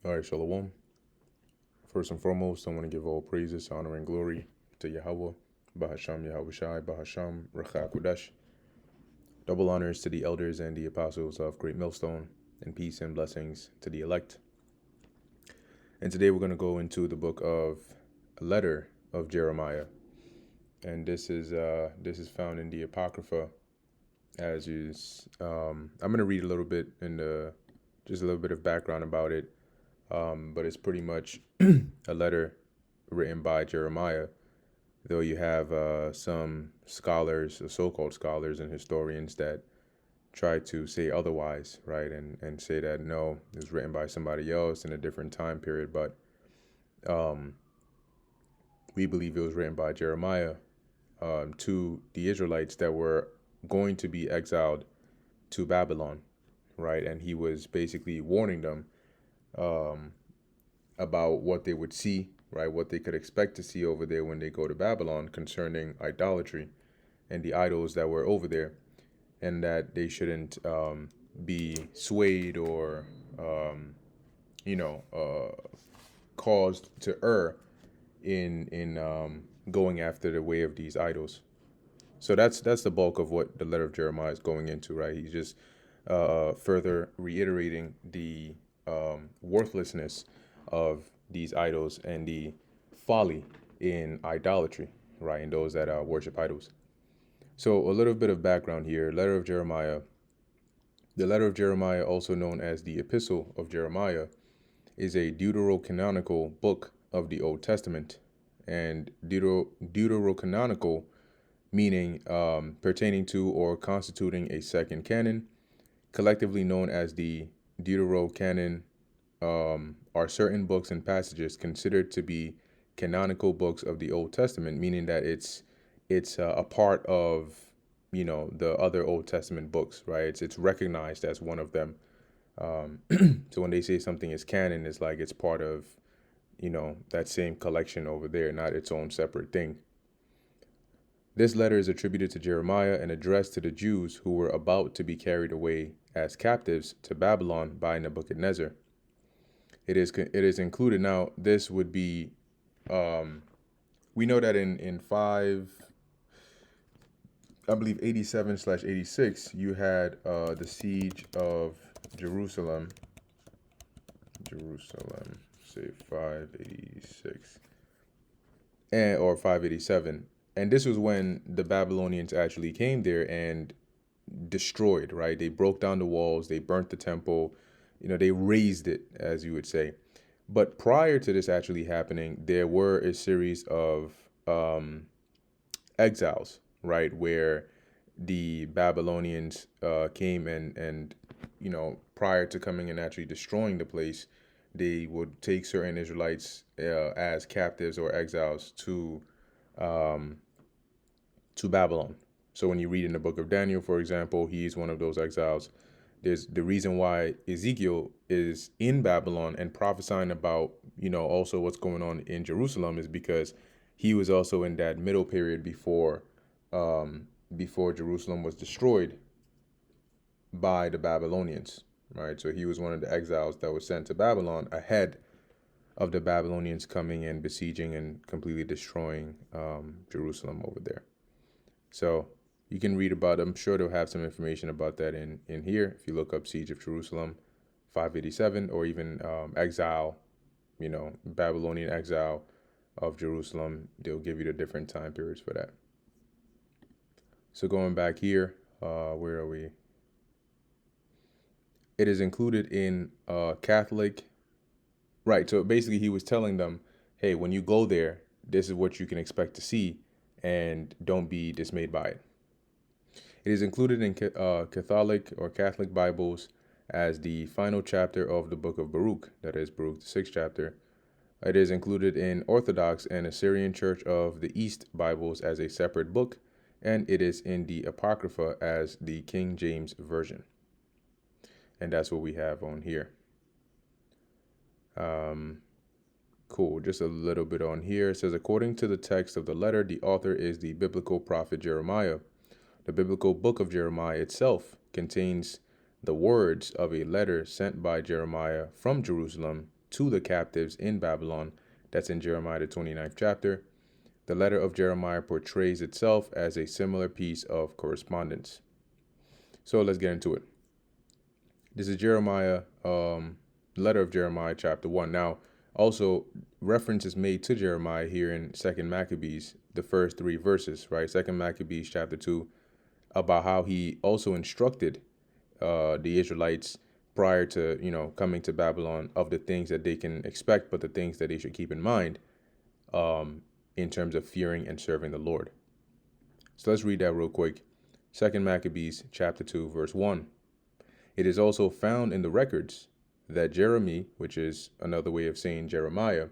All right, Shalom. First and foremost, I want to give all praises, honor, and glory to Yahweh, Bahasham Yahweh Shai, Bahasham Rachak Kodesh. Double honors to the elders and the apostles of Great Millstone, and peace and blessings to the elect. And today we're going to go into the book of a letter of Jeremiah, and this is found in the Apocrypha. As is, I'm going to read a little bit just a little bit of background about it. But it's pretty much a letter written by Jeremiah, though you have some scholars, or so-called scholars and historians, that try to say otherwise, right? And say that no, it was written by somebody else in a different time period. But we believe it was written by Jeremiah to the Israelites that were going to be exiled to Babylon, right? And he was basically warning them about what they would see, right? What they could expect to see over there when they go to Babylon concerning idolatry and the idols that were over there, and that they shouldn't be swayed or, you know, caused to err in going after the way of these idols. So that's the bulk of what the letter of Jeremiah is going into, right? He's just further reiterating the worthlessness of these idols and the folly in idolatry, right? And those that worship idols. So a little bit of background here. Letter of Jeremiah. The letter of Jeremiah, also known as the Epistle of Jeremiah, is a deuterocanonical book of the Old Testament. And deuterocanonical meaning pertaining to or constituting a second canon, collectively known as the Deuterocanon, are certain books and passages considered to be canonical books of the Old Testament, meaning that it's a part of the other Old Testament books, right? It's recognized as one of them. So when they say something is canon, it's like it's part of that same collection over there, not its own separate thing. This letter is attributed to Jeremiah and addressed to the Jews who were about to be carried away as captives to Babylon by Nebuchadnezzar. It is included now. This would be, we know that in 87/86, you had the siege of Jerusalem. Say 586 or 587. And this was when the Babylonians actually came there and destroyed, right? They broke down the walls, they burnt the temple, they razed it, as you would say. But prior to this actually happening, there were a series of exiles, right? Where the Babylonians came and prior to coming and actually destroying the place, they would take certain Israelites as captives or exiles to Babylon. So when you read in the book of Daniel, for example, he's one of those exiles. There's the reason why Ezekiel is in Babylon and prophesying about, also what's going on in Jerusalem, is because he was also in that middle period before Jerusalem was destroyed by the Babylonians, right? So he was one of the exiles that was sent to Babylon ahead of the Babylonians coming and besieging and completely destroying Jerusalem over there. So you can read about it. I'm sure they'll have some information about that in here. If you look up Siege of Jerusalem, 587, or even exile, Babylonian exile of Jerusalem, they'll give you the different time periods for that. So going back here, where are we? It is included in Catholic, right? So basically he was telling them, hey, when you go there, this is what you can expect to see, and don't be dismayed by it. It is included in Catholic or Catholic Bibles as the final chapter of the book of Baruch, that is Baruch, the 6th chapter. It is included in Orthodox and Assyrian Church of the East Bibles as a separate book, and it is in the Apocrypha as the King James Version. And that's what we have on here. Cool. Just a little bit on here. It says, according to the text of the letter, the author is the biblical prophet Jeremiah. The biblical book of Jeremiah itself contains the words of a letter sent by Jeremiah from Jerusalem to the captives in Babylon. That's in Jeremiah, the 29th chapter. The letter of Jeremiah portrays itself as a similar piece of correspondence. So let's get into it. This is Jeremiah, letter of Jeremiah, chapter 1. Now, also, reference is made to Jeremiah here in 2nd Maccabees, the first 3 verses, right? 2nd Maccabees, chapter 2, about how he also instructed the Israelites prior to, coming to Babylon of the things that they can expect, but the things that they should keep in mind in terms of fearing and serving the Lord. So let's read that real quick. 2nd Maccabees, chapter 2, verse 1. It is also found in the records that Jeremy, which is another way of saying Jeremiah,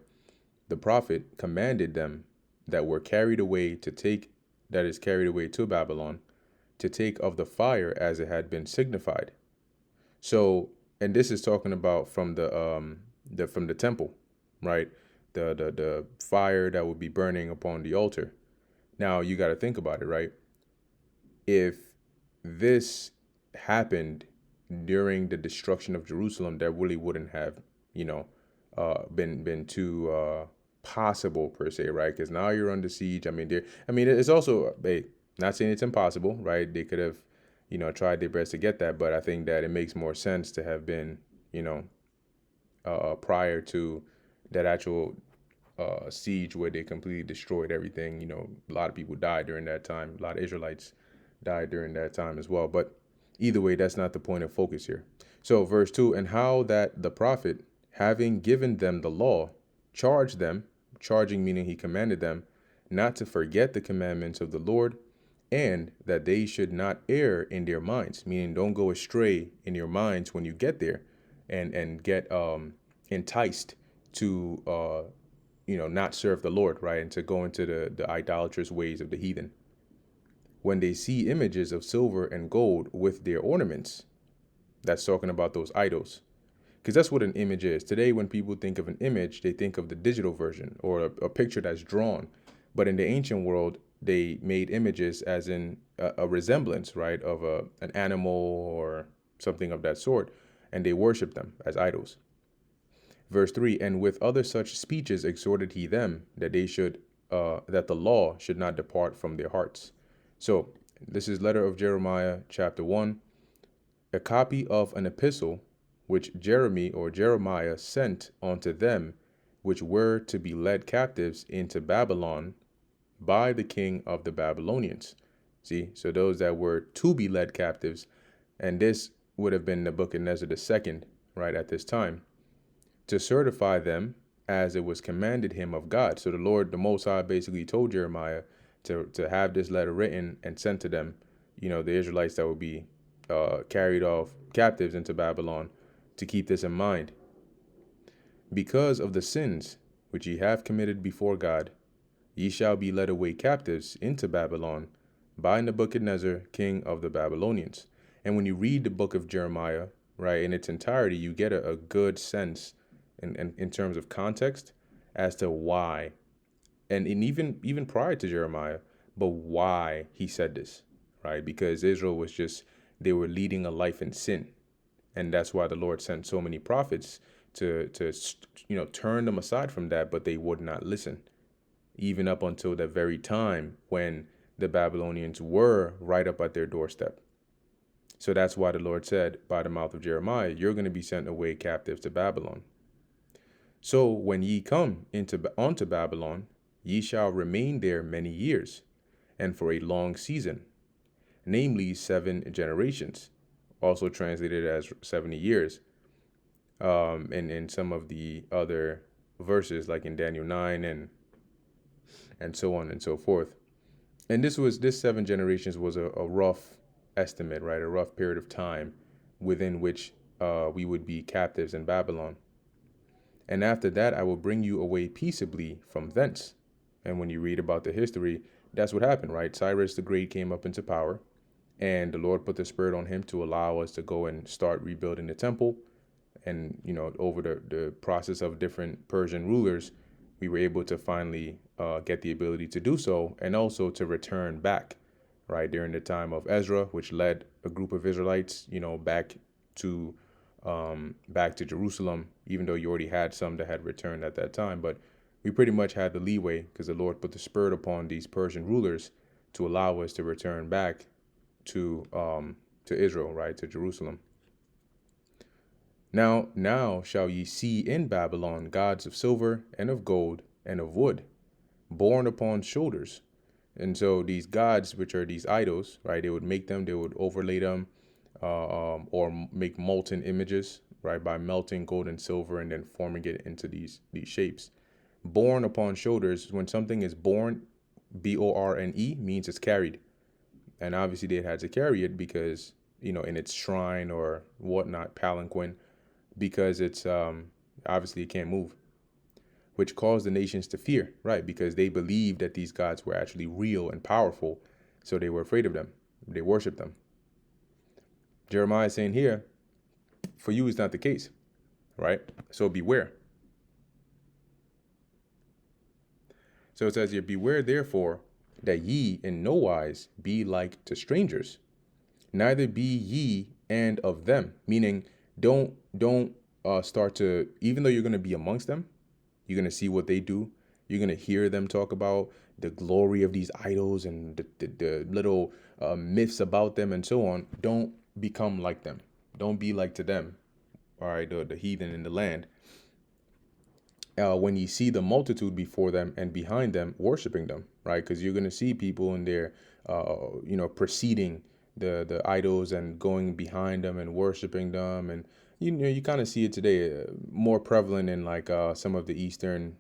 the prophet, commanded them that were carried away to Babylon, to take of the fire as it had been signified. So, and this is talking about from the temple, right? The fire that would be burning upon the altar. Now you got to think about it, right? If this happened during the destruction of Jerusalem, that really wouldn't have, been too possible per se, right? Because now you're under siege. It's also not saying it's impossible, right? They could have, tried their best to get that, but I think that it makes more sense to have been, prior to that actual siege where they completely destroyed everything. A lot of people died during that time. A lot of Israelites died during that time as well. But either way, that's not the point of focus here. So verse 2, and how that the prophet, having given them the law, charged them, charging meaning he commanded them, not to forget the commandments of the Lord, and that they should not err in their minds, meaning don't go astray in your minds when you get there and get enticed to not serve the Lord, right? And to go into the idolatrous ways of the heathen. When they see images of silver and gold with their ornaments, that's talking about those idols. Because that's what an image is. Today, when people think of an image, they think of the digital version or a picture that's drawn. But in the ancient world, they made images as in a resemblance, right, of an animal or something of that sort. And they worship them as idols. Verse 3, and with other such speeches exhorted he them that that the law should not depart from their hearts. So this is letter of Jeremiah, chapter 1, a copy of an epistle which Jeremiah sent unto them, which were to be led captives into Babylon by the king of the Babylonians. See, so those that were to be led captives, and this would have been Nebuchadnezzar II, right, at this time, to certify them as it was commanded him of God. So the Lord, the Most High, basically told Jeremiah to have this letter written and sent to them, the Israelites that would be carried off captives into Babylon, to keep this in mind. Because of the sins which ye have committed before God, ye shall be led away captives into Babylon by Nebuchadnezzar, king of the Babylonians. And when you read the book of Jeremiah, right, in its entirety, you get a good sense in terms of context as to why. And even prior to Jeremiah, but why he said this, right? Because Israel they were leading a life in sin. And that's why the Lord sent so many prophets to turn them aside from that, but they would not listen. Even up until that very time when the Babylonians were right up at their doorstep. So that's why the Lord said by the mouth of Jeremiah, you're going to be sent away captives to Babylon. So when ye come unto Babylon, ye shall remain there many years, and for a long season, namely 7 generations, also translated as 70 years, and in some of the other verses, like in Daniel 9 and so on and so forth. And this 7 generations was a rough estimate, right? A rough period of time within which we would be captives in Babylon. And after that, I will bring you away peaceably from thence. And when you read about the history, that's what happened, right? Cyrus the Great came up into power, and the Lord put the Spirit on him to allow us to go and start rebuilding the temple. And, over the process of different Persian rulers, we were able to finally get the ability to do so, and also to return back, right, during the time of Ezra, which led a group of Israelites, back to Jerusalem, even though you already had some that had returned at that time. But we pretty much had the leeway because the Lord put the spirit upon these Persian rulers to allow us to return back to Israel, right, to Jerusalem. Now shall ye see in Babylon gods of silver and of gold and of wood, borne upon shoulders. And so these gods, which are these idols, right, they would make them, they would overlay them, or make molten images, right, by melting gold and silver and then forming it into these shapes. Borne upon shoulders, when something is borne, borne, means it's carried. And obviously they had to carry it because, in its shrine or whatnot, palanquin, because it's obviously it can't move, which caused the nations to fear, right? Because they believed that these gods were actually real and powerful, so they were afraid of them. They worshiped them. Jeremiah is saying here, for you is not the case, right? So beware. So it says here, beware therefore that ye in no wise be like to strangers, neither be ye and of them. Meaning, don't start to, even though you're going to be amongst them, you're going to see what they do. You're going to hear them talk about the glory of these idols and the little myths about them and so on. Don't become like them. Don't be like to them, all right, the heathen in the land. When you see the multitude before them and behind them worshiping them, right? Because you're going to see people in there, preceding the idols and going behind them and worshiping them. And, you kind of see it today, more prevalent in like some of the Eastern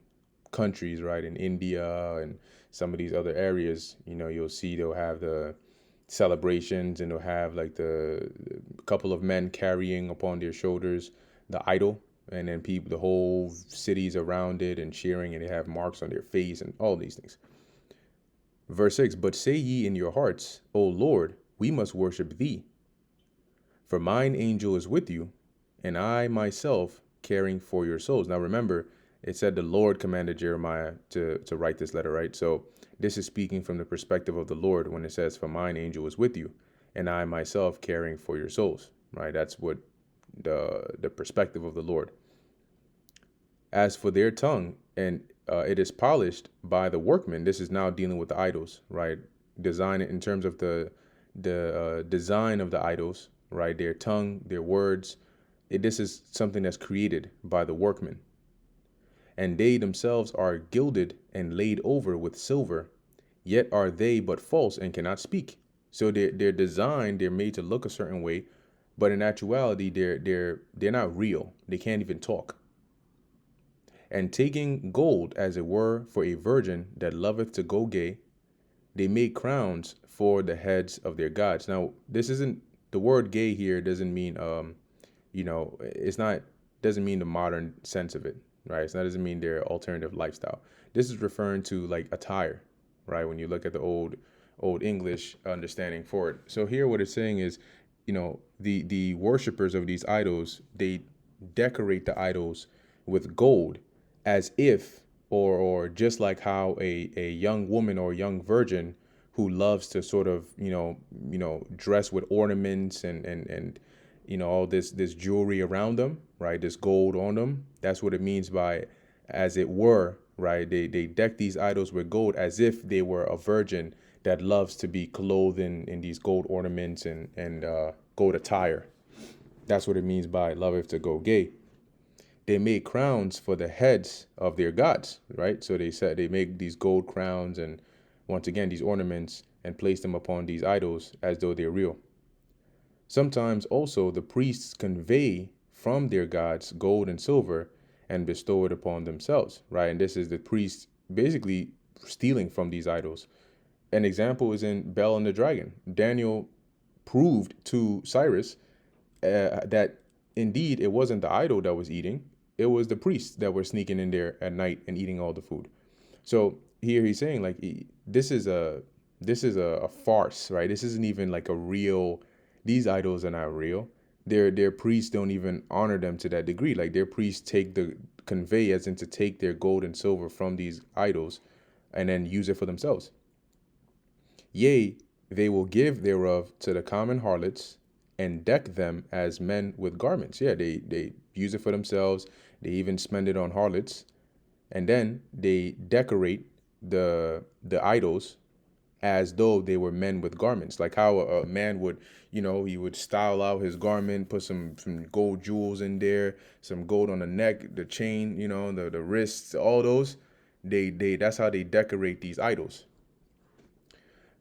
countries, right? In India and some of these other areas, you'll see they'll have the celebrations and they'll have like the couple of men carrying upon their shoulders the idol, and then people, the whole cities around it and cheering, and they have marks on their face and all these things. Verse 6, but say ye in your hearts, O Lord, we must worship thee. For mine angel is with you, and I myself caring for your souls. Now remember, it said the Lord commanded Jeremiah to write this letter, right? So this is speaking from the perspective of the Lord when it says, for mine angel is with you, and I myself caring for your souls, right? That's what the perspective of the Lord. As for their tongue, and it is polished by the workmen. This is now dealing with the idols, right? Design in terms of the design of the idols, right? Their tongue, their words. This is something that's created by the workmen. And they themselves are gilded and laid over with silver, yet are they but false and cannot speak. So they're designed, they're made to look a certain way, but in actuality, they're not real. They can't even talk. And taking gold, as it were, for a virgin that loveth to go gay, they make crowns for the heads of their gods. Now, this isn't, the word gay here doesn't mean, it's not, doesn't mean the modern sense of it, right? It doesn't mean their alternative lifestyle. This is referring to like attire, right? When you look at the old English understanding for it. So here what it's saying is, the worshipers of these idols, they decorate the idols with gold as if, or just like how a young woman or young virgin who loves to sort of, dress with ornaments and all this jewelry around them, right? This gold on them. That's what it means by, as it were, right? They deck these idols with gold as if they were a virgin that loves to be clothed in these gold ornaments and gold attire. That's what it means by loveth to go gay. They made crowns for the heads of their gods, right? So they said they make these gold crowns and once again these ornaments and place them upon these idols as though they're real. Sometimes also the priests convey from their gods gold and silver and bestow it upon themselves, right? And this is the priests basically stealing from these idols. An example is in Bel and the Dragon. Daniel proved to Cyrus that indeed it wasn't the idol that was eating, it was the priests that were sneaking in there at night and eating all the food. So here he's saying like this is a farce, right? This isn't even like a real, these idols are not real. Their priests don't even honor them to that degree. Like their priests convey as in to take their gold and silver from these idols and then use it for themselves. Yea, they will give thereof to the common harlots and deck them as men with garments. Yeah, they use it for themselves. They even spend it on harlots, and then they decorate the idols as though they were men with garments, like how a man would, he would style out his garment, put some gold jewels in there, some gold on the neck, the chain, the wrists, all those. They That's how they decorate these idols,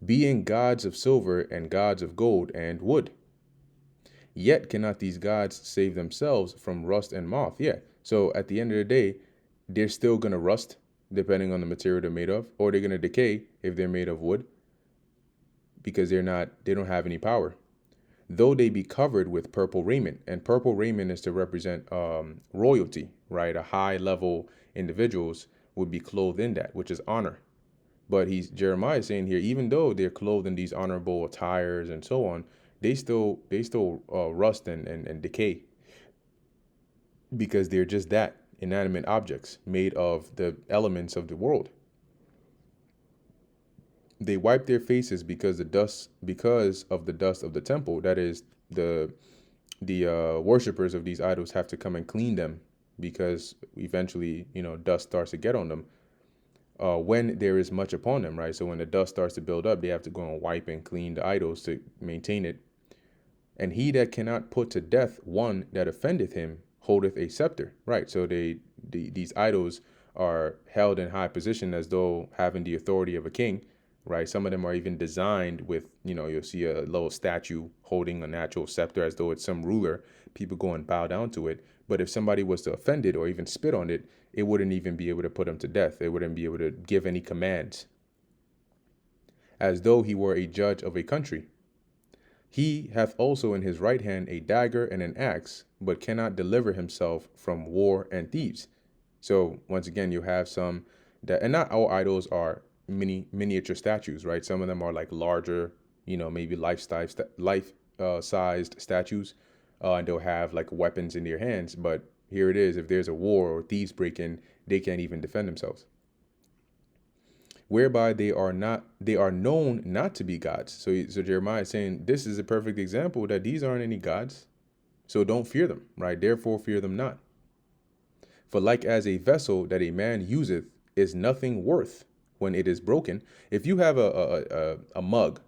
being gods of silver and gods of gold and wood. Yet cannot these gods save themselves from rust and moth? Yeah. So at the end of the day, they're still gonna rust depending on the material they're made of, or they're gonna decay if they're made of wood, because they don't have any power. Though they be covered with purple raiment, and purple raiment is to represent royalty, right? A high level individuals would be clothed in that, which is honor. But Jeremiah is saying here, even though they're clothed in these honorable attires and so on, they still rust and decay, because they're just that, inanimate objects made of the elements of the world. They wipe their faces because of the dust of the temple. That is, the worshippers of these idols have to come and clean them, because eventually, dust starts to get on them when there is much upon them, right? So when the dust starts to build up, they have to go and wipe and clean the idols to maintain it. And he that cannot put to death one that offendeth him holdeth a scepter, right? So these idols are held in high position as though having the authority of a king, right? Some of them are even designed with, you'll see a little statue holding a natural scepter as though it's some ruler. People go and bow down to it. But if somebody was to offend it or even spit on it, it wouldn't even be able to put them to death. It wouldn't be able to give any commands, as though he were a judge of a country. He hath also in his right hand a dagger and an axe, but cannot deliver himself from war and thieves. So once again, you have some that, and not all idols are miniature statues, right? Some of them are like larger, maybe life-sized statues, and they'll have like weapons in their hands. But here it is: if there's a war or thieves break in, they can't even defend themselves. Whereby they are known not to be gods. So Jeremiah is saying this is a perfect example that these aren't any gods. So don't fear them, right? Therefore fear them not. For like as a vessel that a man useth is nothing worth when it is broken. If you have a mug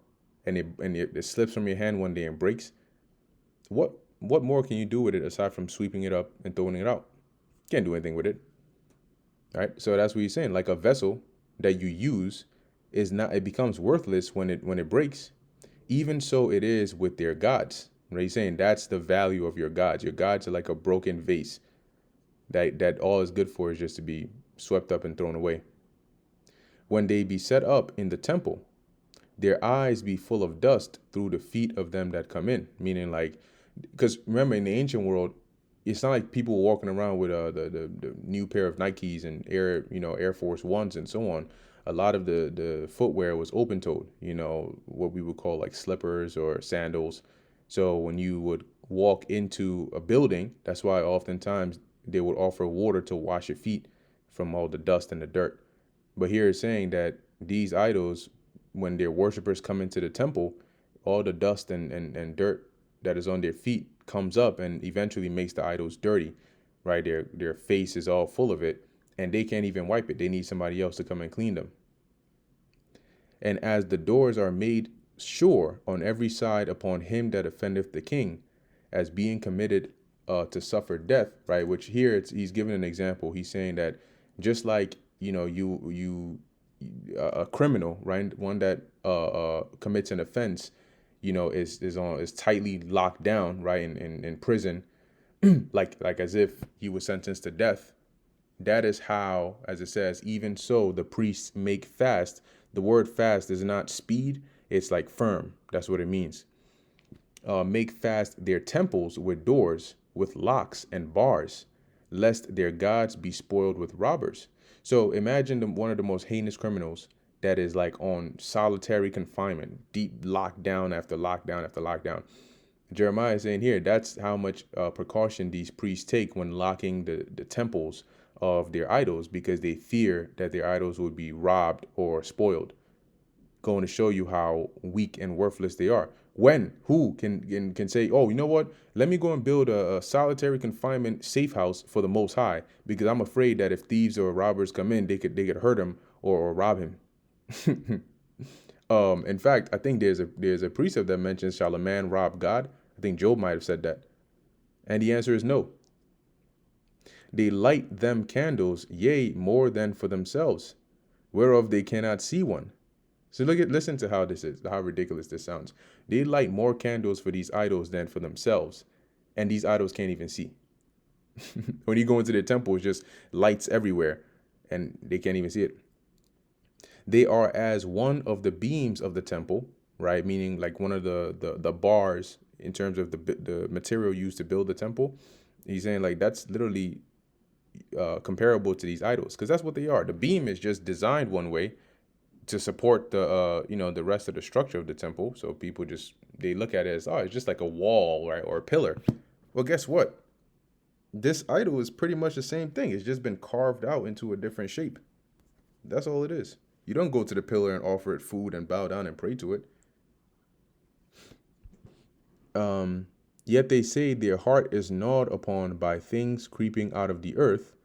and it slips from your hand one day and breaks, what more can you do with it aside from sweeping it up and throwing it out? Can't do anything with it. All right. So that's what he's saying. Like a vessel that you use it becomes worthless when it breaks. Even so it is with their gods. Right? He's saying that's the value of your gods. Your gods are like a broken vase that all is good for is just to be swept up and thrown away. When they be set up in the temple, their eyes be full of dust through the feet of them that come in. Meaning, like, because remember, in the ancient world, it's not like people walking around with the new pair of Nikes and Air Force Ones and so on. A lot of the footwear was open toed, what we would call like slippers or sandals. So when you would walk into a building, that's why oftentimes they would offer water to wash your feet from all the dust and the dirt. But here it's saying that these idols, when their worshipers come into the temple, all the dust and dirt that is on their feet comes up and eventually makes the idols dirty, right? Their face is all full of it, and they can't even wipe it. They need somebody else to come and clean them. And as the doors are made sure on every side upon him that offendeth the king, as being committed to suffer death, right? Which here he's giving an example. He's saying that just like a criminal, right? One that commits an offense, is tightly locked down, right? In prison, like as if he was sentenced to death. That is how, as it says, even so the priests make fast. The word fast is not speed; it's like firm. That's what it means. Make fast their temples with doors, with locks and bars, lest their gods be spoiled with robbers. So imagine one of the most heinous criminals that is like on solitary confinement, deep lockdown after lockdown after lockdown. Jeremiah is saying here that's how much precaution these priests take when locking the temples of their idols, because they fear that their idols would be robbed or spoiled. going to show you how weak and worthless they are. Who can say, oh, you know what? Let me go and build a solitary confinement safe house for the Most High, because I'm afraid that if thieves or robbers come in, they could hurt him or rob him. In fact, I think there's a precept that mentions, shall a man rob God? I think Job might have said that. And the answer is no. They light them candles, yea, more than for themselves, whereof they cannot see one. So listen to how this is, how ridiculous this sounds. They light more candles for these idols than for themselves, and these idols can't even see. When you go into their temple, it's just lights everywhere, and they can't even see it. They are as one of the beams of the temple, right? Meaning like one of the bars in terms of the material used to build the temple. He's saying like that's literally comparable to these idols, because that's what they are. The beam is just designed one way to support the the rest of the structure of the temple. So people they look at it as, oh, it's just like a wall, right, or a pillar. Well, guess what? This idol is pretty much the same thing. It's just been carved out into a different shape. That's all it is. You don't go to the pillar and offer it food and bow down and pray to it. Yet they say their heart is gnawed upon by things creeping out of the earth,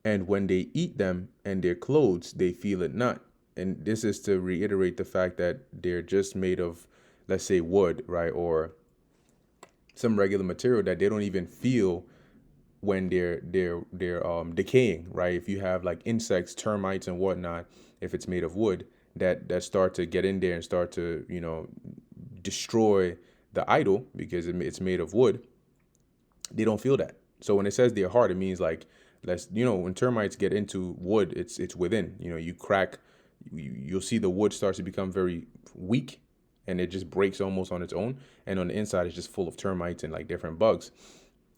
and when they eat them and their clothes, they feel it not. And this is to reiterate the fact that they're just made of, let's say, wood, right, or some regular material that they don't even feel when they're decaying, right? If you have like insects, termites, and whatnot, if it's made of wood, that start to get in there and start to destroy the idol because it's made of wood, they don't feel that. So when it says their heart, it means like, when termites get into wood, it's within. You crack, you'll see the wood starts to become very weak, and it just breaks almost on its own. And on the inside, it's just full of termites and like different bugs.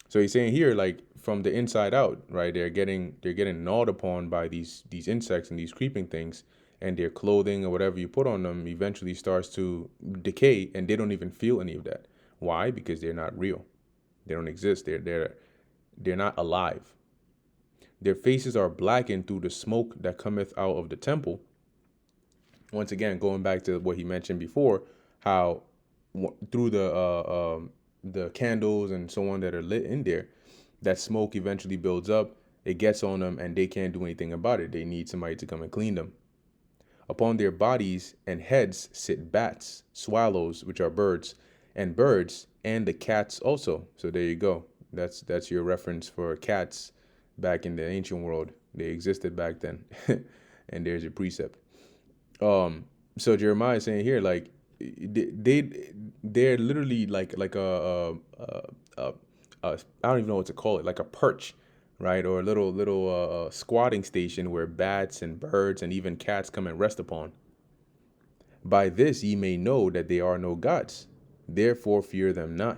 So he's saying here, like from the inside out, right? They're getting gnawed upon by these insects and these creeping things, and their clothing or whatever you put on them eventually starts to decay, and they don't even feel any of that. Why? Because they're not real. They don't exist. They're not alive. Their faces are blackened through the smoke that cometh out of the temple. Once again, going back to what he mentioned before, how through the candles and so on that are lit in there, that smoke eventually builds up. It gets on them, and they can't do anything about it. They need somebody to come and clean them. Upon their bodies and heads sit bats, swallows, which are birds, and the cats also. So there you go. That's your reference for cats back in the ancient world. They existed back then. And there's your precept. So Jeremiah is saying here, like they're literally like a I don't even know what to call it, like a perch, right, or a little squatting station where bats and birds and even cats come and rest upon. By this ye may know that they are no gods, therefore fear them not.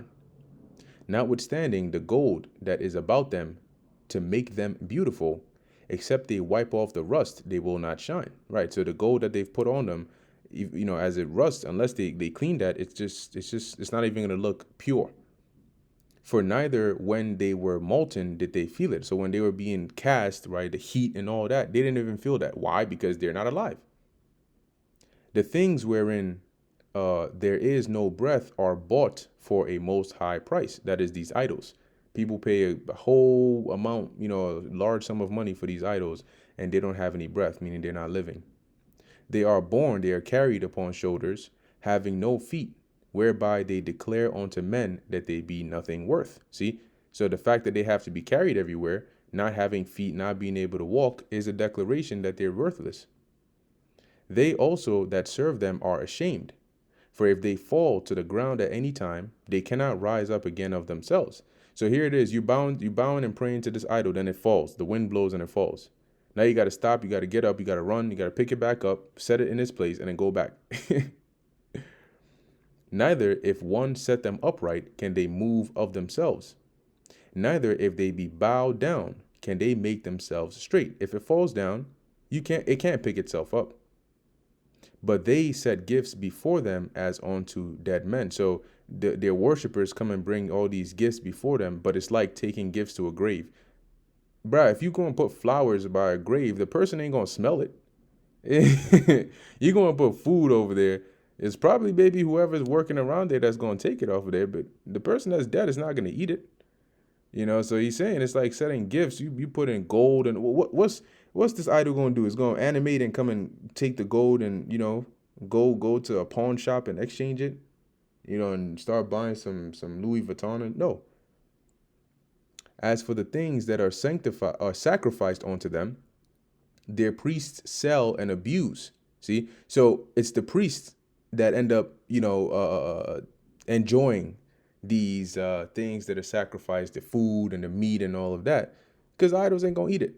Notwithstanding the gold that is about them to make them beautiful, except they wipe off the rust, they will not shine. Right. So the gold that they've put on them, as it rusts, unless they clean that, it's not even going to look pure. For neither when they were molten did they feel it. So when they were being cast, right, the heat and all that, they didn't even feel that. Why? Because they're not alive. The things wherein there is no breath are bought for a most high price. That is these idols. People pay a whole amount, a large sum of money for these idols, and they don't have any breath, meaning they're not living. They are carried upon shoulders, having no feet, whereby they declare unto men that they be nothing worth. See? So the fact that they have to be carried everywhere, not having feet, not being able to walk, is a declaration that they're worthless. They also that serve them are ashamed. For if they fall to the ground at any time, they cannot rise up again of themselves. So here it is, you bowing and praying to this idol, then it falls. The wind blows and it falls. Now you got to stop, you got to get up, you got to run, you got to pick it back up, set it in its place, and then go back. Neither if one set them upright can they move of themselves. Neither if they be bowed down can they make themselves straight. If it falls down, it can't pick itself up. But they set gifts before them as unto dead men. So their worshipers come and bring all these gifts before them, but it's like taking gifts to a grave. Bruh, if you go and put flowers by a grave, the person ain't gonna smell it. You're going to put food over there. It's probably maybe whoever's working around there that's going to take it off of there, but the person that's dead is not going to eat it. So he's saying it's like setting gifts. You put in gold and what's this idol going to do? It's going to animate and come and take the gold and go to a pawn shop and exchange it, and start buying some Louis Vuitton. And no. As for the things that are sanctified or sacrificed onto them, their priests sell and abuse. See, so it's the priests that end up, enjoying these things that are sacrificed, the food and the meat and all of that, because idols ain't gonna eat it.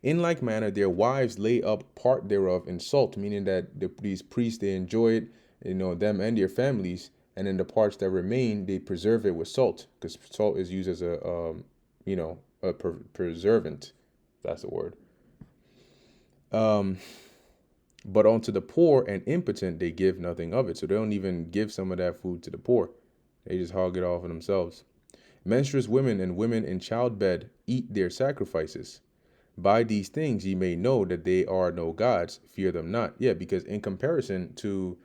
In like manner, their wives lay up part thereof in salt, meaning that these priests they enjoy it, them and their families, and then the parts that remain they preserve it with salt, because salt is used as a preservant. That's the word. Um, but unto the poor and impotent they give nothing of it. So they don't even give some of that food to the poor. They just hog it all for themselves. Menstruous women and women in childbed eat their sacrifices. By these things ye may know that they are no gods. Fear them not. Yeah, because in comparison to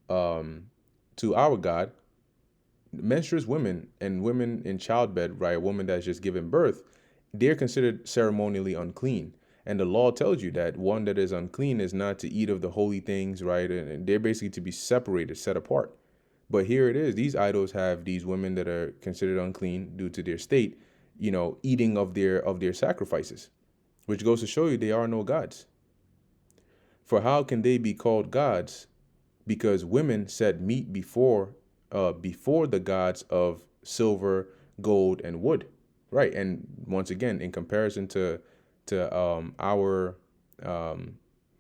our God, menstruous women and women in childbed, right, a woman that's just given birth, they're considered ceremonially unclean. And the law tells you that one that is unclean is not to eat of the holy things, right? And they're basically to be separated, set apart. But here it is. These idols have these women that are considered unclean due to their state, eating of their sacrifices, which goes to show you they are no gods. For how can they be called gods? Because women set meat before the gods of silver, gold, and wood, right? And once again, in comparison to our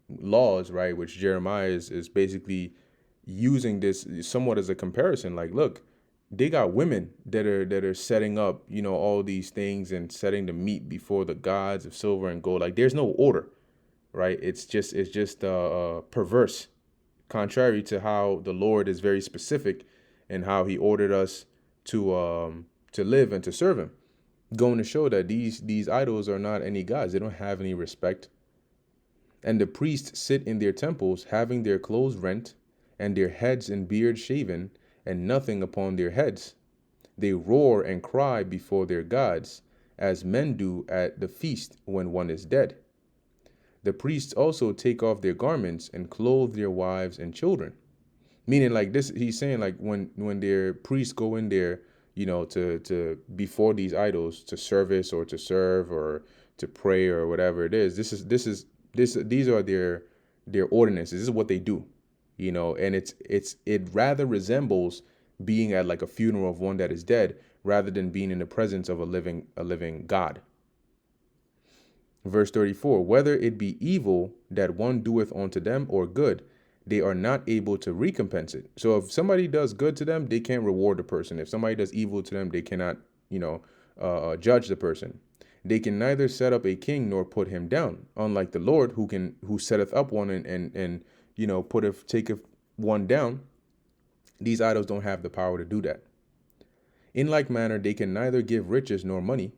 laws, right, which Jeremiah is basically using this somewhat as a comparison. Like, look, they got women that are setting up, all these things and setting the meat before the gods of silver and gold. Like, there's no order, right? It's just perverse, contrary to how the Lord is very specific and how He ordered us to live and to serve Him. Going to show that these idols are not any gods. They don't have any respect. And the priests sit in their temples, having their clothes rent, and their heads and beards shaven, and nothing upon their heads. They roar and cry before their gods, as men do at the feast when one is dead. The priests also take off their garments and clothe their wives and children. Meaning, like this, he's saying, like when their priests go in there, to before these idols to service or to serve or to pray or whatever it is. These are their ordinances. This is what they do, and it rather resembles being at like a funeral of one that is dead rather than being in the presence of a living God. Verse 34, whether it be evil that one doeth unto them or good, they are not able to recompense it. So if somebody does good to them, they can't reward the person. If somebody does evil to them, they cannot, judge the person. They can neither set up a king nor put him down, unlike the Lord who setteth up one and taketh one down. These idols don't have the power to do that. In like manner, they can neither give riches nor money.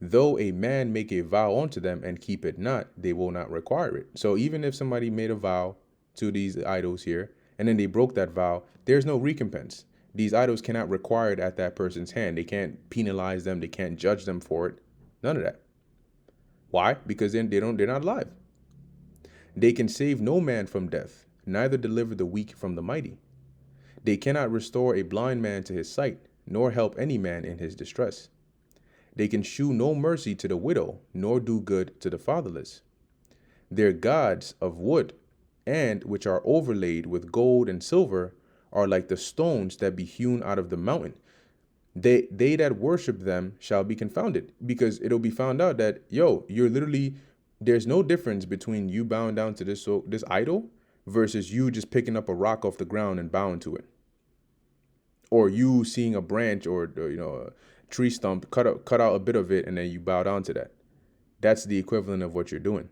Though a man make a vow unto them and keep it not, they will not require it. So even if somebody made a vow to these idols here, and then they broke that vow, there's no recompense. These idols cannot require it at that person's hand. They can't penalize them. They can't judge them for it. None of that. Why? Because then they're not alive. They can save no man from death, neither deliver the weak from the mighty. They cannot restore a blind man to his sight, nor help any man in his distress. They can shew no mercy to the widow, nor do good to the fatherless. Their gods of wood, and which are overlaid with gold and silver, are like the stones that be hewn out of the mountain. They that worship them shall be confounded, because it'll be found out that, there's no difference between you bowing down to this idol versus you just picking up a rock off the ground and bowing to it. Or you seeing a branch or a tree stump, cut out a bit of it, and then you bow down to that. That's the equivalent of what you're doing.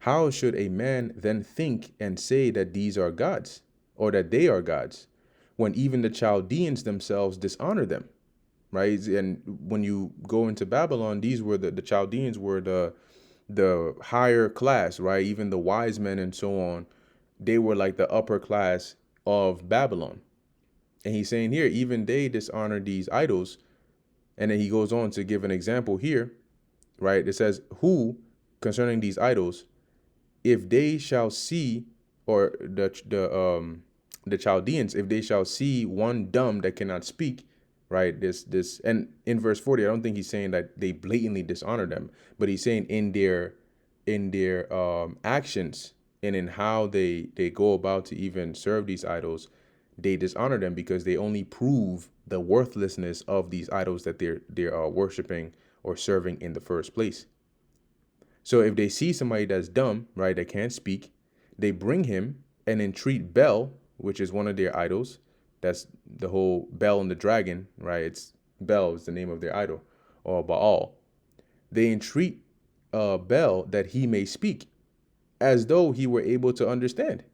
How should a man then think and say that these are gods, or that they are gods, when even the Chaldeans themselves dishonor them, right? And when you go into Babylon, these were the Chaldeans were the higher class, right? Even the wise men and so on, they were like the upper class of Babylon. And he's saying here, even they dishonor these idols. And then he goes on to give an example here, right? It says, who concerning these idols, if they shall see, or the Chaldeans, if they shall see one dumb that cannot speak, right? This and in verse 40, I don't think he's saying that they blatantly dishonor them, but he's saying in their actions and in how they go about to even serve these idols, they dishonor them because they only prove the worthlessness of these idols that they're worshiping or serving in the first place. So if they see somebody that's dumb, right, that can't speak, they bring him and entreat Bel, which is one of their idols. That's the whole Bel and the dragon, right? It's Bel is the name of their idol, or Baal. They entreat Bel that he may speak, as though he were able to understand.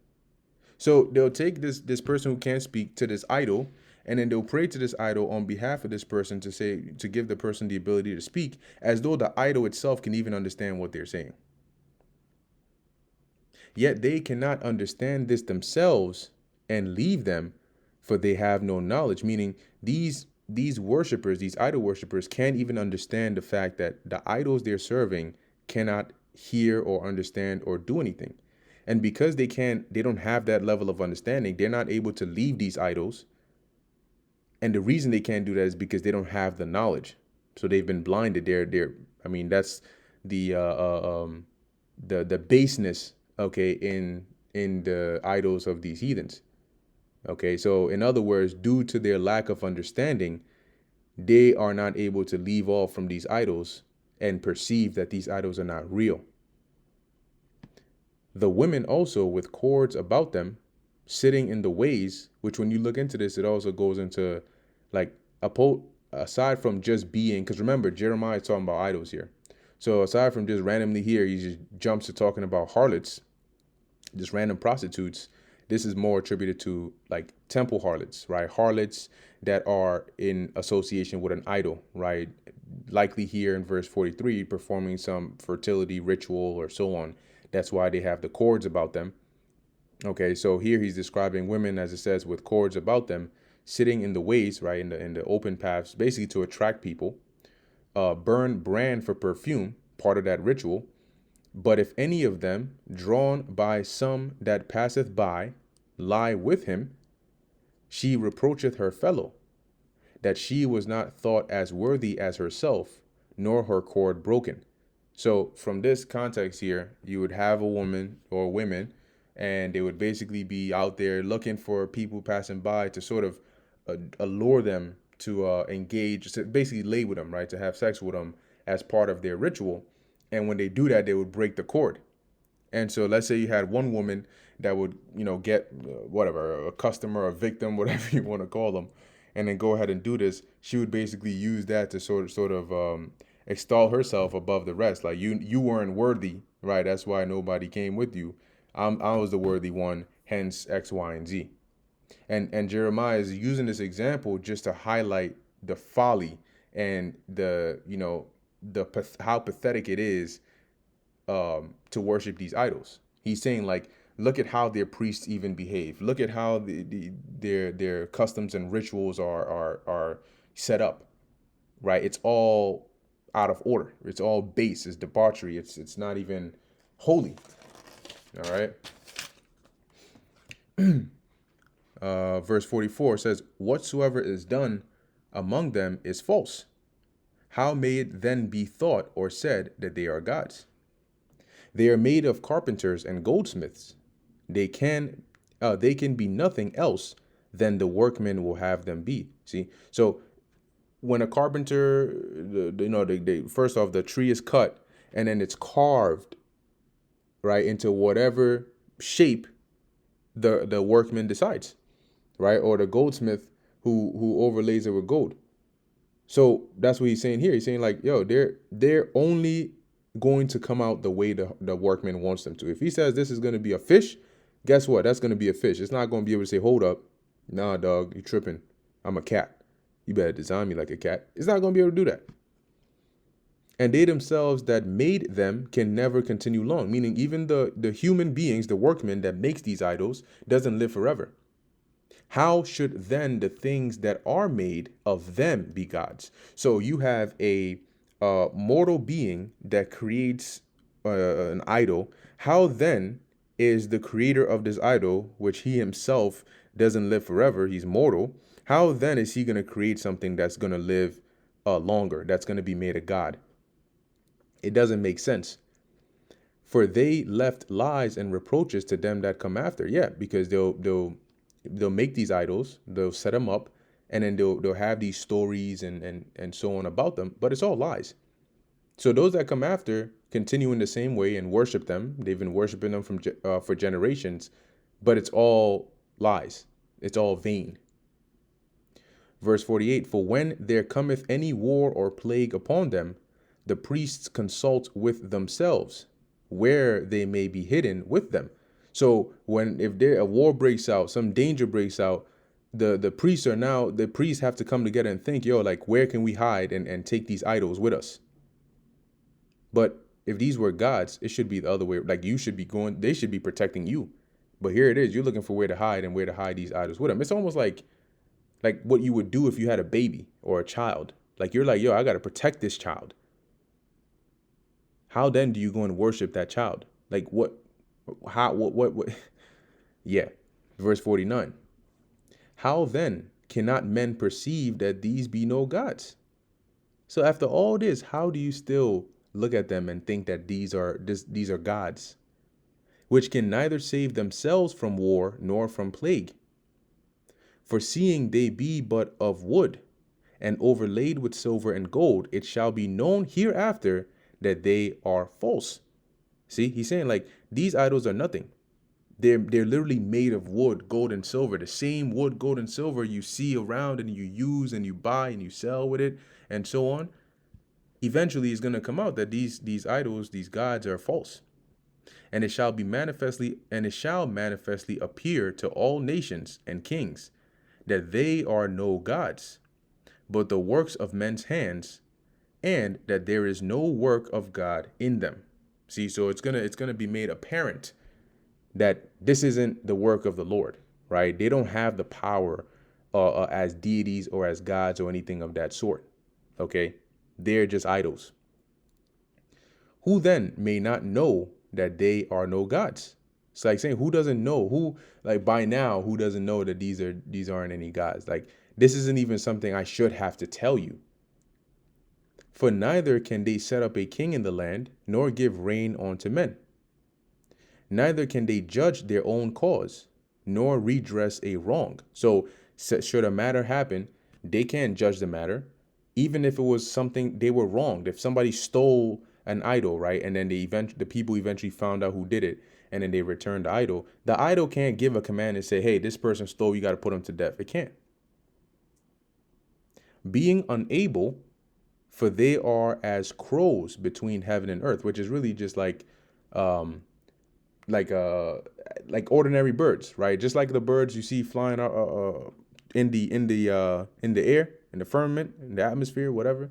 So they'll take this person who can't speak to this idol, and then they'll pray to this idol on behalf of this person to give the person the ability to speak, as though the idol itself can even understand what they're saying. Yet they cannot understand this themselves and leave them, for they have no knowledge. Meaning these worshipers, these idol worshipers, can't even understand the fact that the idols they're serving cannot hear or understand or do anything. And because they don't have that level of understanding, they're not able to leave these idols. And the reason they can't do that is because they don't have the knowledge. So they've been blinded. I mean, that's the the baseness, okay, in the idols of these heathens. Okay, so in other words, due to their lack of understanding, they are not able to leave off from these idols and perceive that these idols are not real. The women also with cords about them, sitting in the ways, which when you look into this, it also goes into like aside from just being, because remember, Jeremiah is talking about idols here. So aside from just randomly here, he just jumps to talking about harlots, just random prostitutes. This is more attributed to like temple harlots, right? Harlots that are in association with an idol, right? Likely here in verse 43, performing some fertility ritual or so on. That's why they have the cords about them. Okay, so here he's describing women, as it says, with cords about them, sitting in the ways, right, in the open paths, basically to attract people. Burn brand for perfume, part of that ritual. But if any of them, drawn by some that passeth by, lie with him, she reproacheth her fellow, that she was not thought as worthy as herself, nor her cord broken. So from this context here, you would have a woman or women, and they would basically be out there looking for people passing by to sort of allure them to engage, to basically lay with them, right? To have sex with them as part of their ritual. And when they do that, they would break the cord. And so let's say you had one woman that would, get whatever, a customer, a victim, whatever you want to call them, and then go ahead and do this. She would basically use that to sort of extol herself above the rest. Like you weren't worthy, right? That's why nobody came with you. I was the worthy one, hence X, Y, and Z. And Jeremiah is using this example just to highlight the folly and how pathetic it is to worship these idols. He's saying, like, look at how their priests even behave. Look at how their customs and rituals are set up, right? It's all out of order. It's all base. It's debauchery. It's not even holy. All right. Verse 44 says, whatsoever is done among them is false. How may it then be thought or said that they are gods? They are made of carpenters and goldsmiths. They can be nothing else than the workmen will have them be. See, so when a carpenter, first off, the tree is cut and then it's carved, right, into whatever shape the workman decides, right, or the goldsmith who overlays it with gold. So that's what he's saying here. He's saying, like, yo, they're only going to come out the way the workman wants them to. If he says this is going to be a fish, guess what? That's going to be a fish. It's not going to be able to say, hold up, nah, dog, you tripping. I'm a cat. You better design me like a cat. It's not going to be able to do that. and they themselves that made them can never continue long. Meaning, even the human beings, the workman that makes these idols, doesn't live forever. How should then the things that are made of them be gods? So you have a mortal being that creates an idol. How then is the creator of this idol, which he himself doesn't live forever, he's mortal, how then is he going to create something that's going to live longer, that's going to be made a god? It doesn't make sense. For they left lies and reproaches to them that come after. Yeah, because they'll make these idols, they'll set them up, and then they'll have these stories and so on about them, but it's all lies. So those that come after continue in the same way and worship them. They've been worshiping them for generations, but it's all lies. It's all vain. Verse 48, for when there cometh any war or plague upon them, the priests consult with themselves where they may be hidden with them. So if there a war breaks out, some danger breaks out, the priests have to come together and think, yo, like, where can we hide and take these idols with us? But if these were gods, it should be the other way. Like, they should be protecting you. But here it is, you're looking for where to hide and where to hide these idols with them. It's almost like what you would do if you had a baby or a child. Like, you're like, yo, I got to protect this child. How then do you go and worship that child? Like, what? Yeah. Verse 49. How then cannot men perceive that these be no gods? So after all this, how do you still look at them and think that these are gods, which can neither save themselves from war nor from plague? For seeing they be but of wood, and overlaid with silver and gold, it shall be known hereafter that they are false. See, he's saying, like, these idols are nothing. They're literally made of wood, gold, and silver. The same wood, gold, and silver you see around and you use and you buy and you sell with it and so on. Eventually, it's going to come out that these idols, these gods, are false. And it shall manifestly appear to all nations and kings that they are no gods, but the works of men's hands, and that there is no work of God in them. See, so it's gonna be made apparent that this isn't the work of the Lord, right? They don't have the power as deities or as gods or anything of that sort. Okay, they're just idols. Who then may not know that they are no gods? It's like saying, who doesn't know? Who, like, by now, who doesn't know that these aren't any gods? Like, this isn't even something I should have to tell you. For neither can they set up a king in the land, nor give rain unto men. Neither can they judge their own cause, nor redress a wrong. So should a matter happen, they can't judge the matter, even if it was something they were wronged. If somebody stole an idol, right, and then the people eventually found out who did it, and then they returned the idol can't give a command and say, hey, this person stole, you got to put him to death. It can't. Being unable, for they are as crows between heaven and earth, which is really just like like ordinary birds, right? Just like the birds you see flying in the air, in the firmament, in the atmosphere, whatever.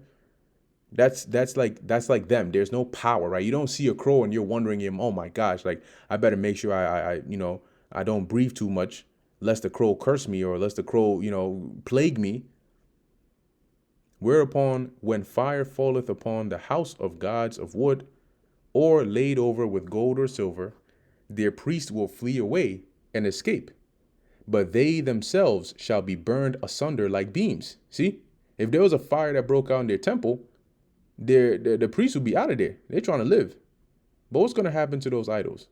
That's like them. There's no power, right? You don't see a crow and you're wondering, oh my gosh, like, I better make sure I don't breathe too much, lest the crow curse me or lest the crow plague me. Whereupon, when fire falleth upon the house of gods of wood, or laid over with gold or silver, their priests will flee away and escape, but they themselves shall be burned asunder like beams. See, if there was a fire that broke out in their temple, the priests would be out of there. They're trying to live. But what's going to happen to those idols,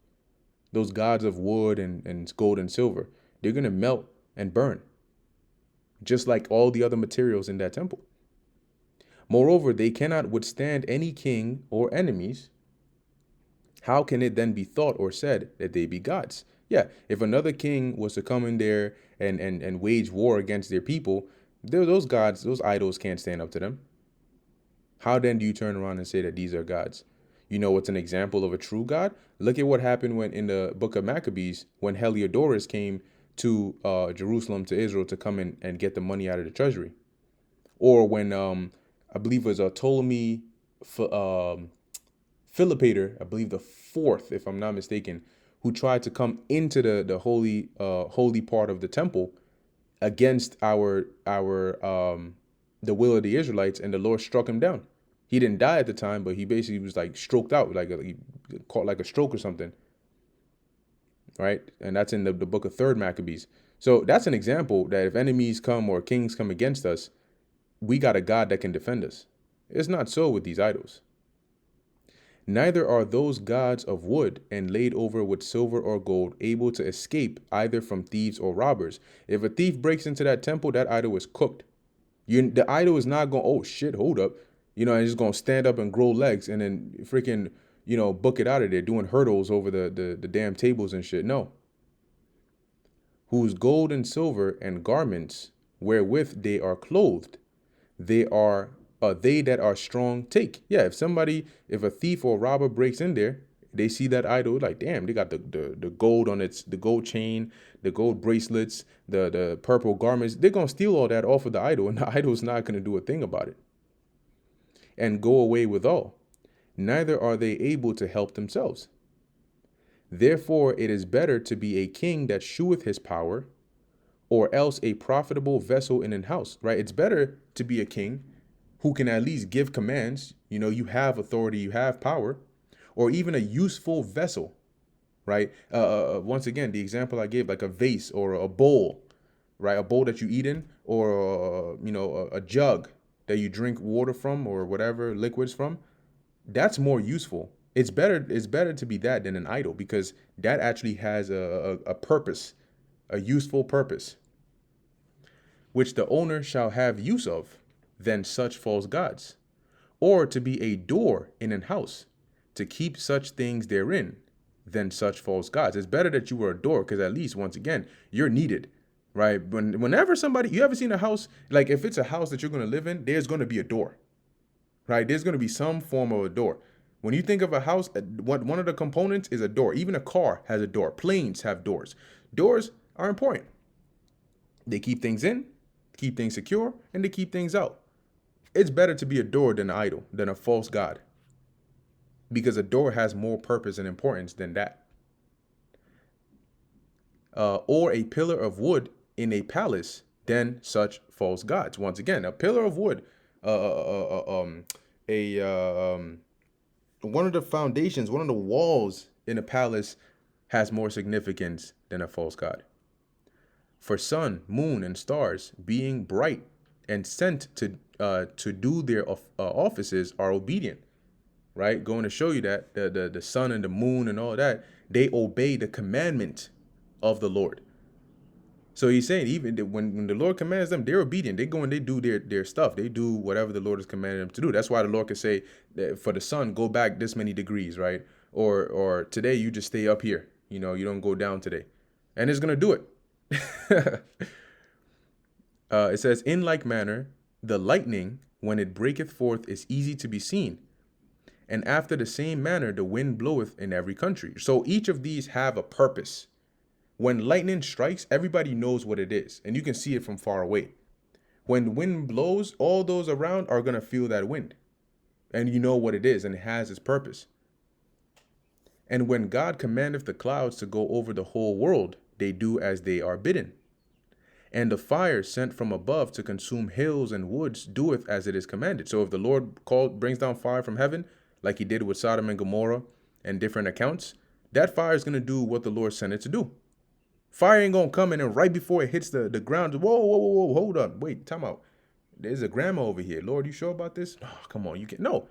those gods of wood and gold and silver? They're going to melt and burn, just like all the other materials in that temple. Moreover, they cannot withstand any king or enemies. How can it then be thought or said that they be gods? Yeah, if another king was to come in there and wage war against their people, those gods, those idols can't stand up to them. How then do you turn around and say that these are gods? You know what's an example of a true god? Look at what happened when in the book of Maccabees, when Heliodorus came to Jerusalem, to Israel, to come and get the money out of the treasury. Or when I believe it was Ptolemy Philopator, I believe the fourth, if I'm not mistaken, who tried to come into the holy part of the temple against our the will of the Israelites, and the Lord struck him down. He didn't die at the time, but he basically was like stroked out, he caught like a stroke or something, right? And that's in the book of Third Maccabees. So that's an example that if enemies come or kings come against us, we got a God that can defend us. It's not so with these idols. Neither are those gods of wood and laid over with silver or gold able to escape either from thieves or robbers. If a thief breaks into that temple, that idol is cooked. The idol is not going, oh shit, hold up, and it's going to stand up and grow legs and then freaking, book it out of there doing hurdles over the damn tables and shit. No. Whose gold and silver and garments wherewith they are clothed, they are they that are strong take. Yeah, if a thief or robber breaks in there, they see that idol, like, damn, they got the gold on the gold chain, the gold bracelets, the purple garments. They're gonna steal all that off of the idol, and the idol's not gonna do a thing about it. And go away with all. Neither are they able to help themselves. Therefore it is better to be a king that sheweth his power, or else a profitable vessel in an house, right? It's better to be a king who can at least give commands. You have authority, you have power, or even a useful vessel, right? Once again, the example I gave, like a vase or a bowl, right? A bowl that you eat in, or a jug that you drink water from, or whatever liquids from. That's more useful. It's better to be that than an idol, because that actually has a purpose, a useful purpose, which the owner shall have use of, than such false gods. Or to be a door in an house, to keep such things therein, than such false gods. It's better that you were a door, because at least, once again, you're needed, right? Whenever you ever seen a house, like if it's a house that you're going to live in, there's going to be a door, right? There's going to be some form of a door. When you think of a house, one of the components is a door. Even a car has a door. Planes have doors. Doors are important. They keep things in, keep things secure, and they keep things out. It's better to be a door than an idol, than a false god, because a door has more purpose and importance than that. Or a pillar of wood in a palace than such false gods. Once again, a pillar of wood, one of the foundations, one of the walls in a palace has more significance than a false god. For sun, moon, and stars, being bright and sent to do their offices, are obedient, right? Going to show you that the sun and the moon and all that, they obey the commandment of the Lord. So he's saying, even when the Lord commands them, they're obedient. They go and they do their stuff. They do whatever the Lord has commanded them to do. That's why the Lord can say that for the sun, go back this many degrees, right? Or today you just stay up here. You don't go down today, and it's gonna do it. It says, in like manner, the lightning, when it breaketh forth, is easy to be seen. And after the same manner, the wind bloweth in every country. So each of these have a purpose. When lightning strikes, everybody knows what it is, and you can see it from far away. When the wind blows, all those around are going to feel that wind, and you know what it is, and it has its purpose. And when God commandeth the clouds to go over the whole world, they do as they are bidden. And the fire sent from above to consume hills and woods doeth as it is commanded. So if the Lord brings down fire from heaven, like he did with Sodom and Gomorrah and different accounts, that fire is going to do what the Lord sent it to do. Fire ain't going to come in and right before it hits the ground, whoa, hold up, wait, time out. There's a grandma over here. Lord, you sure about this? Oh, come on, you can't. No,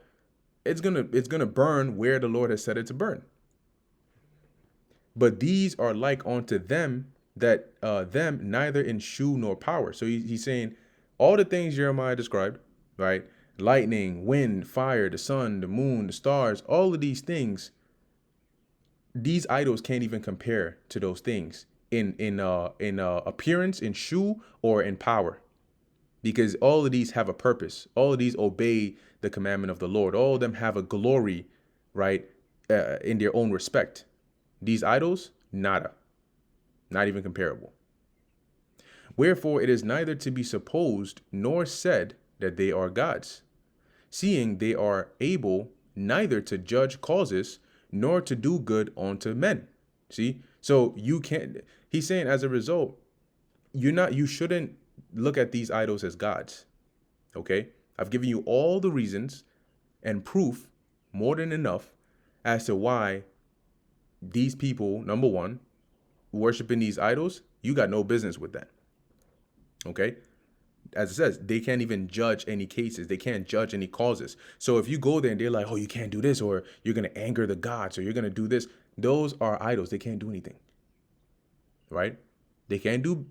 it's gonna burn where the Lord has said it to burn. But these are like unto them that them neither in shoe nor power. So he's saying all the things Jeremiah described, right? Lightning, wind, fire, the sun, the moon, the stars, all of these things, these idols can't even compare to those things in appearance, in shoe, or in power, because all of these have a purpose. All of these obey the commandment of the Lord. All of them have a glory, right, in their own respect. These idols, nada, not even comparable. Wherefore it is neither to be supposed nor said that they are gods, seeing they are able neither to judge causes nor to do good unto men. See? So you can't, he's saying as a result, you shouldn't look at these idols as gods. Okay? I've given you all the reasons and proof, more than enough, as to why these people, number one, worshiping these idols, you got no business with that. Okay? As it says, they can't even judge any cases. They can't judge any causes. So if you go there and they're like, oh, you can't do this, or you're going to anger the gods, or you're going to do this, those are idols. They can't do anything. Right? They can't do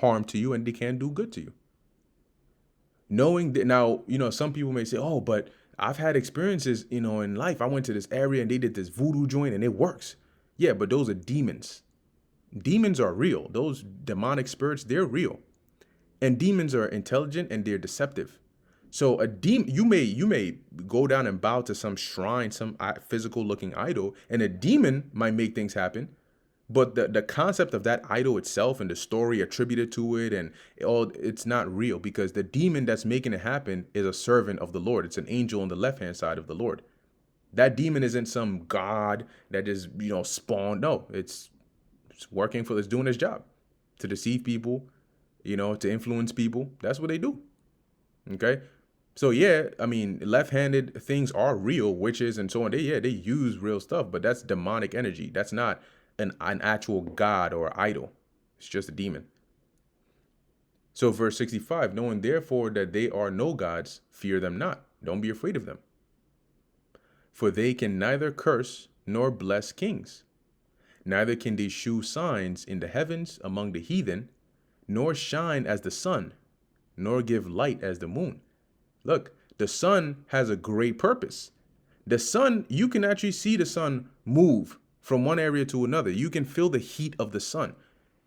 harm to you, and they can't do good to you. Knowing that now, some people may say, oh, but I've had experiences, in life. I went to this area and they did this voodoo joint and it works. Yeah, but those are demons. Demons are real. Those demonic spirits, they're real. And demons are intelligent and they're deceptive. So a demon, you may go down and bow to some shrine, some physical looking idol, and a demon might make things happen. But the concept of that idol itself and the story attributed to it and it's not real, because the demon that's making it happen is a servant of the Lord. It's an angel on the left-hand side of the Lord. That demon isn't some god that just, spawned. No, it's working it's doing its job to deceive people, to influence people. That's what they do. Okay. So yeah, I mean, left-handed things are real, witches and so on. They use real stuff, but that's demonic energy. That's not an actual god or idol. It's just a demon. So verse 65, knowing therefore that they are no gods, fear them not. Don't be afraid of them. For they can neither curse nor bless kings. Neither can they shew signs in the heavens among the heathen, nor shine as the sun, nor give light as the moon. Look, the sun has a great purpose. The sun, you can actually see the sun move from one area to another. You can feel the heat of the sun.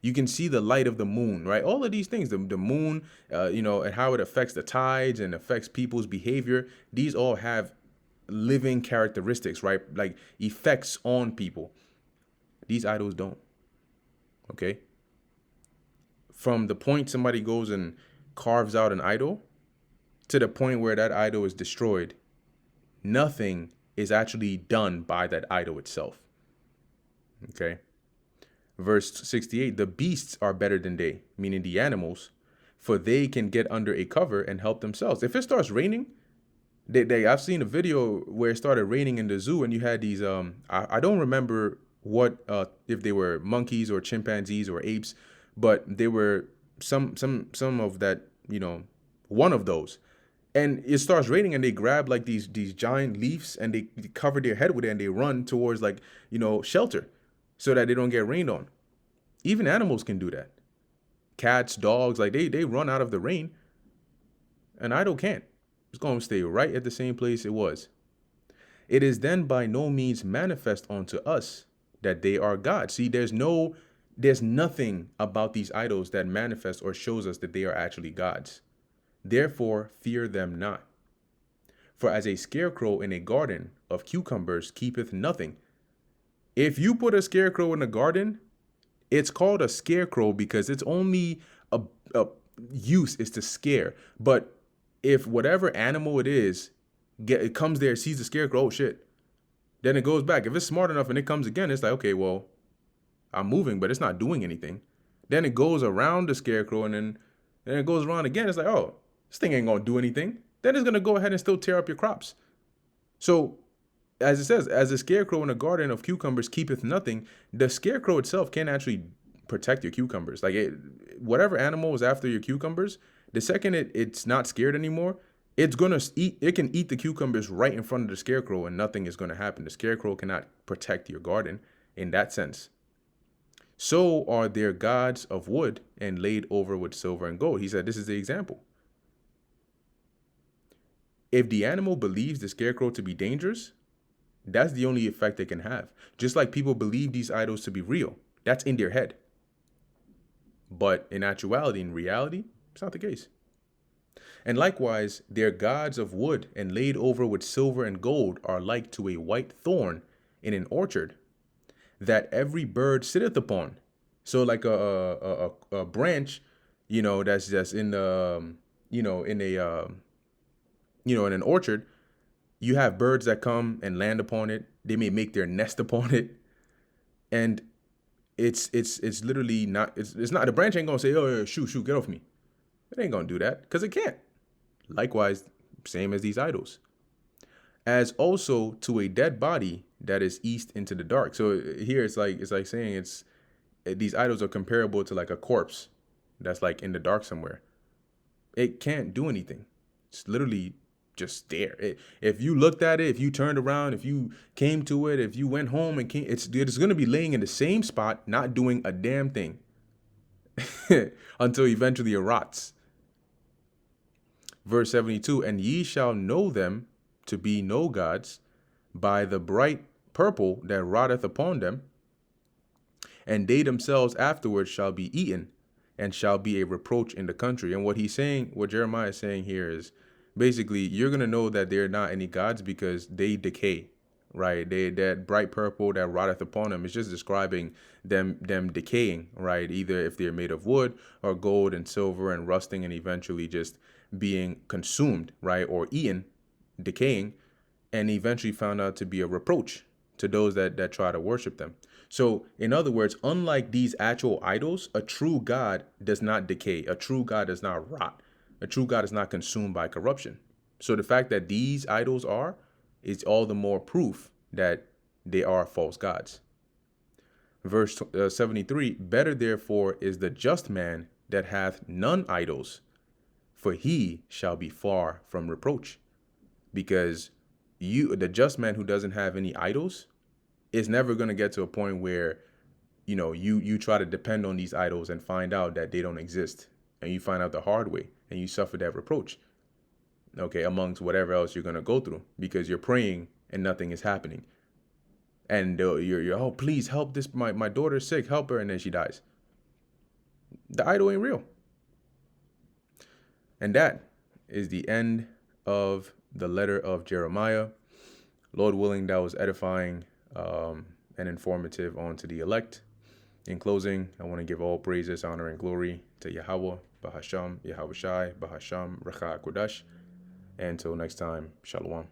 You can see the light of the moon, right? All of these things, the moon, and how it affects the tides and affects people's behavior. These all have living characteristics, right? Like effects on people. These idols don't. Okay. From the point somebody goes and carves out an idol to the point where that idol is destroyed, nothing is actually done by that idol itself. Okay. Verse 68, the beasts are better than they, meaning the animals, for they can get under a cover and help themselves. If it starts raining, I've seen a video where it started raining in the zoo and you had these, I don't remember what, if they were monkeys or chimpanzees or apes, but they were some of that, one of those. And it starts raining and they grab like these giant leaves and they cover their head with it and they run towards shelter so that they don't get rained on. Even animals can do that. Cats, dogs, they run out of the rain. An idol can't. It's going to stay right at the same place it was. It is then by no means manifest unto us that they are God. See, there's nothing about these idols that manifests or shows us that they are actually gods. Therefore, fear them not. For as a scarecrow in a garden of cucumbers keepeth nothing. If you put a scarecrow in a garden, it's called a scarecrow because its only a use is to scare. But if whatever animal it is, it comes there, sees the scarecrow, oh shit, then it goes back. If it's smart enough and it comes again, it's like, okay, well, I'm moving, but it's not doing anything. Then it goes around the scarecrow and then it goes around again. It's like, oh, this thing ain't going to do anything. Then it's going to go ahead and still tear up your crops. So as it says, as a scarecrow in a garden of cucumbers keepeth nothing, the scarecrow itself can't actually protect your cucumbers. Whatever animal is after your cucumbers, the second it's not scared anymore, it can eat the cucumbers right in front of the scarecrow and nothing is going to happen. The scarecrow cannot protect your garden in that sense. So are their gods of wood and laid over with silver and gold. He said, this is the example. If the animal believes the scarecrow to be dangerous, that's the only effect they can have. Just like people believe these idols to be real. That's in their head. But in actuality, in reality, it's not the case. And likewise, their gods of wood and laid over with silver and gold are like to a white thorn in an orchard that every bird sitteth upon. So like a branch, that's just in the, in a, in an orchard, you have birds that come and land upon it. They may make their nest upon it, and it's literally not. It's not. The branch ain't gonna say, "Oh, yeah, shoot, get off me." It ain't gonna do that because it can't. Likewise, same as these idols. As also to a dead body that is east into the dark. So here it's like saying these idols are comparable to like a corpse that's like in the dark somewhere. It can't do anything. It's literally just there. If you looked at it, if you turned around, if you came to it, if you went home and came, it's going to be laying in the same spot, not doing a damn thing until eventually it rots. Verse 72, and ye shall know them to be no gods by the bright purple that rotteth upon them, and they themselves afterwards shall be eaten, and shall be a reproach in the country. And what Jeremiah is saying here is basically you're going to know that they're not any gods because they decay, right? That bright purple that rotteth upon them is just describing them decaying, right? Either if they're made of wood or gold and silver and rusting and eventually just being consumed, right? Or eaten, decaying, and eventually found out to be a reproach to those that try to worship them. So, in other words, unlike these actual idols, a true God does not decay. A true God does not rot. A true God is not consumed by corruption. So the fact that these idols is all the more proof that they are false gods. Verse 73, better therefore is the just man that hath none idols, for he shall be far from reproach. Because the just man who doesn't have any idols, is never going to get to a point where, you try to depend on these idols and find out that they don't exist. And you find out the hard way and you suffer that reproach. Okay, amongst whatever else you're going to go through because you're praying and nothing is happening. And you're oh, please help this. My daughter's sick. Help her. And then she dies. The idol ain't real. And that is the end of the letter of Jeremiah. Lord willing, that was edifying and informative onto the elect. In closing, I want to give all praises, honor, and glory to Yahweh, Bahasham, Yahweh Shai, Bahasham, Recha Kodash. And until next time, Shalom.